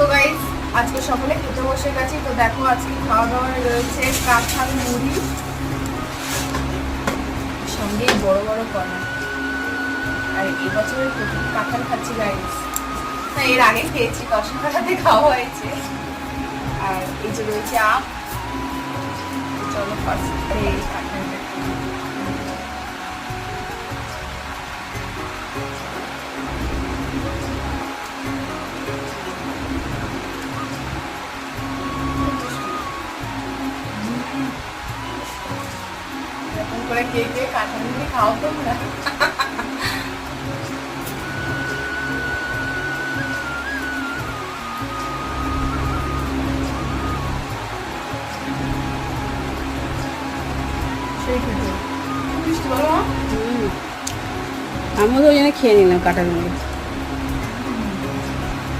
তো গাইস আজকে সকলে খেতে বসে গেছি। তো দেখো আজকে খাওয়া দাওয়ায় রয়েছে কাঁঠাল মুড়ি, সঙ্গে বড় বড় কলা। আর এই বছরের প্রথম কাঁঠাল খাচ্ছি গাইস। না, এর আগে খেয়েছি, 10 টাকাতে খাওয়া হয়েছে। আর এই যে রয়েছে আম। চলো ফার্স্ট এই কাঁঠালটা এরকম করে কে কে কাঁঠাল মুড়ি খাও তোমরা? সেই খেতে মিষ্টি বলো। আমিও তো ওই জন্য খেয়ে নিলাম কাঁঠাল মুড়ি।